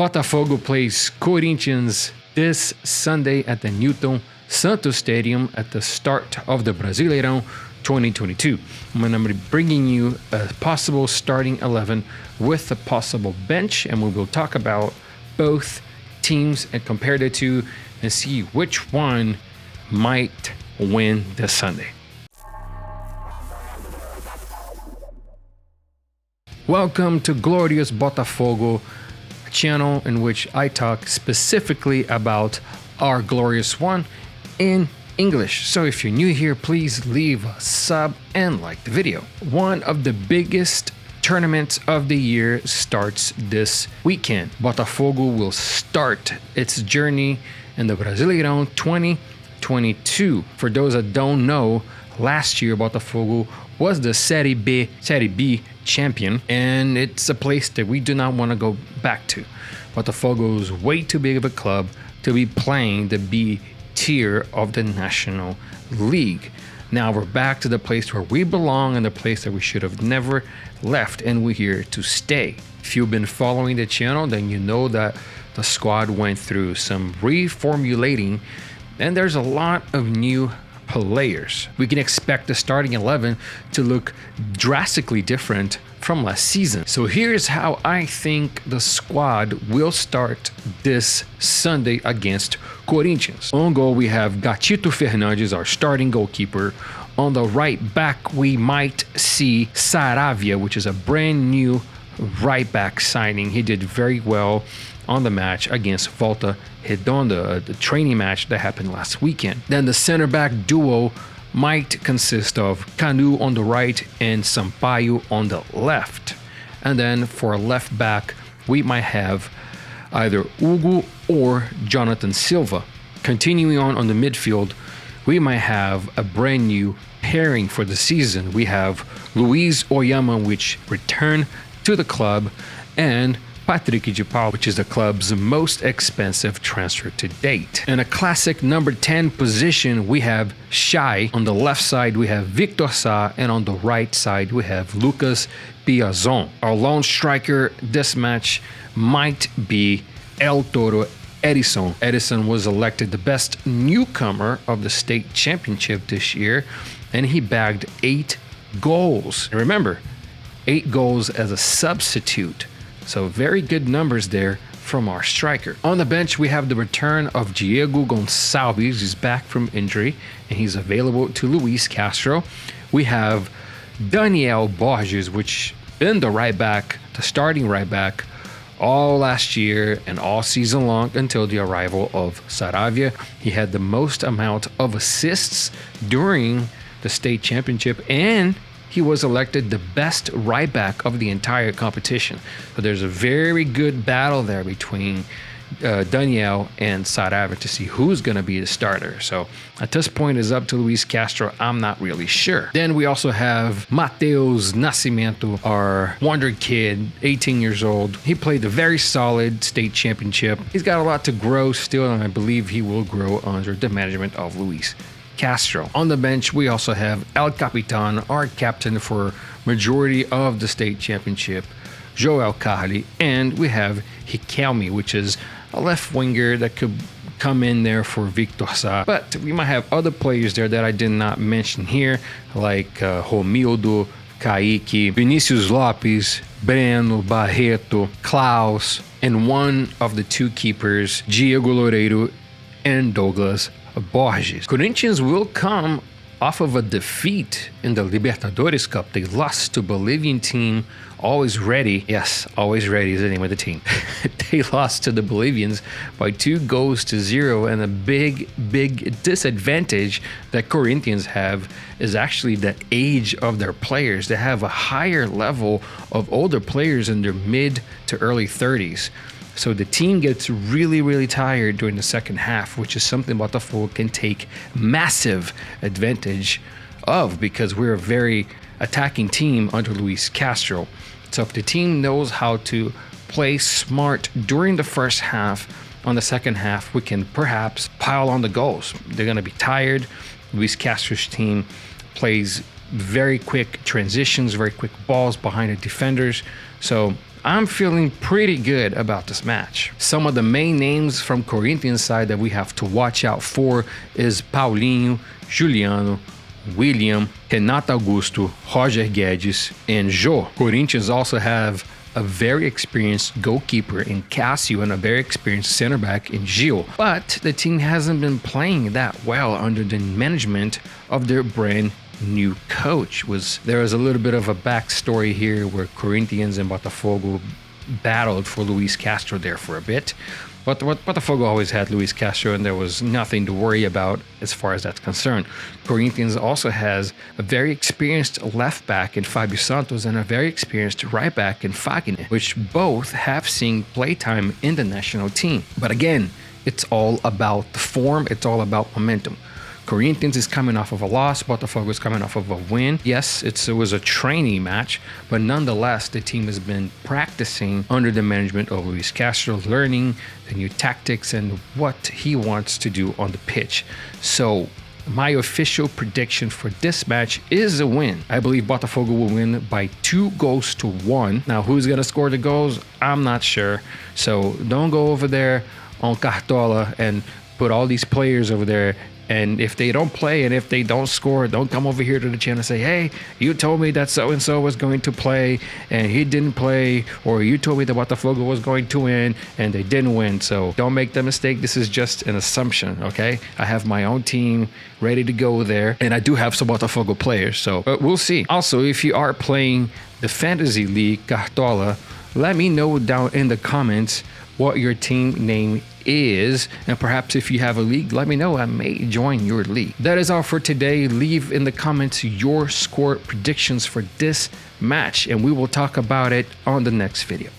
Botafogo plays Corinthians this Sunday at the Newton Santos Stadium at the start of the Brasileirão 2022. I'm going to be bringing you a possible starting 11 with a possible bench, and we will talk about both teams and compare the two and see which one might win this Sunday. Welcome to Glorious Botafogo, a channel in which I talk specifically about our Glorious One in English. So if you're new here, please leave a sub and like the video. One of the biggest tournaments of the year starts this weekend. Botafogo will start its journey in the Brasileirão 2022. For those that don't know, last year Botafogo was the Serie B champion, and it's a place that we do not want to go back to. Botafogo is way too big of a club to be playing the B tier of the National League. Now we're back to the place where we belong and the place that we should have never left, and we're here to stay. If you've been following the channel, then you know that the squad went through some reformulating, and there's a lot of new players. We can expect the starting 11 to look drastically different from last season. So here's how I think the squad will start this Sunday against Corinthians. On goal, we have Gatito Fernandes, our starting goalkeeper. On the right back, we might see Saravia, which is a brand new right back signing. He did very well on the match against Volta Redonda, the training match that happened last weekend. Then the center back duo might consist of Canu on the right and Sampaio on the left. And then for left back, we might have either Hugo or Jonathan Silva. Continuing on the midfield, we might have a brand new pairing for the season. We have Luiz Oyama, which returned to the club, and Patrick de Paula, which is the club's most expensive transfer to date. In a classic number 10 position, we have Shai. On the left side, we have Victor Sá, and on the right side, we have Lucas Piazon. Our lone striker this match might be El Toro Edison. Edison was elected the best newcomer of the state championship this year, and he bagged 8 goals. And remember, 8 goals as a substitute. So very good numbers there from our striker. On the bench, we have the return of Diego Gonçalves. He's back from injury, and he's available to Luis Castro. We have Daniel Borges, which been the right back, the starting right back, all last year and all season long until the arrival of Saravia. He had the most amount of assists during the state championship, and he was elected the best right back of the entire competition. So there's a very good battle there between Daniel and Saravia to see who's going to be the starter. So at this point, it's up to Luis Castro. I'm not really sure. Then we also have Mateus Nascimento, our wonder kid, 18 years old. He played a very solid state championship. He's got a lot to grow still, and I believe he will grow under the management of Luis Castro. On the bench, we also have El Capitan, our captain for majority of the state championship, Joel Carli, and we have Riquelme, which is a left winger that could come in there for Victor Sá. But we might have other players there that I did not mention here, like Romildo, Kaique, Vinicius Lopes, Breno, Barreto, Klaus, and one of the 2 keepers, Diego Loureiro and Douglas Borges. Corinthians will come off of a defeat in the Libertadores Cup. They lost to Bolivian team, Always Ready. Yes, Always Ready is the name of the team. They lost to the Bolivians by 2-0, and a big disadvantage that Corinthians have is actually the age of their players. They have a higher level of older players in their mid to early 30s. So the team gets really tired during the second half, which is something Botafogo can take massive advantage of because we're a very attacking team under Luis Castro. So if the team knows how to play smart during the first half, on the second half, we can perhaps pile on the goals. They're going to be tired. Luis Castro's team plays very quick transitions, very quick balls behind the defenders. So I'm feeling pretty good about this match. Some of the main names from Corinthians side that we have to watch out for is Paulinho, Juliano, William, Renato Augusto, Roger Guedes, and Jô. Corinthians also have a very experienced goalkeeper in Cássio and a very experienced center back in Gil. But the team hasn't been playing that well under the management of their brand new coach. There was a little bit of a backstory here where Corinthians and Botafogo battled for Luis Castro there for a bit. But Botafogo always had Luis Castro, and there was nothing to worry about as far as that's concerned. Corinthians also has a very experienced left back in Fábio Santos and a very experienced right back in Fagner, which both have seen playtime in the national team. But again, it's all about the form, it's all about momentum. Corinthians is coming off of a loss. Botafogo is coming off of a win. Yes, it was a training match, but nonetheless, the team has been practicing under the management of Luis Castro, learning the new tactics and what he wants to do on the pitch. So my official prediction for this match is a win. I believe Botafogo will win by 2-1. Now, who's going to score the goals? I'm not sure. So don't go over there on Cartola and put all these players over there. And if they don't play and if they don't score, don't come over here to the channel and say, hey, you told me that so-and-so was going to play and he didn't play, or you told me that Botafogo was going to win and they didn't win. So don't make the mistake. This is just an assumption, okay? I have my own team ready to go there, and I do have some Botafogo players, so we'll see. Also, if you are playing the Fantasy League Cartola, let me know down in the comments what your team name is, and perhaps if you have a league, let me know. I may join your league. That is all for today. Leave in the comments your score predictions for this match, and we will talk about it on the next video.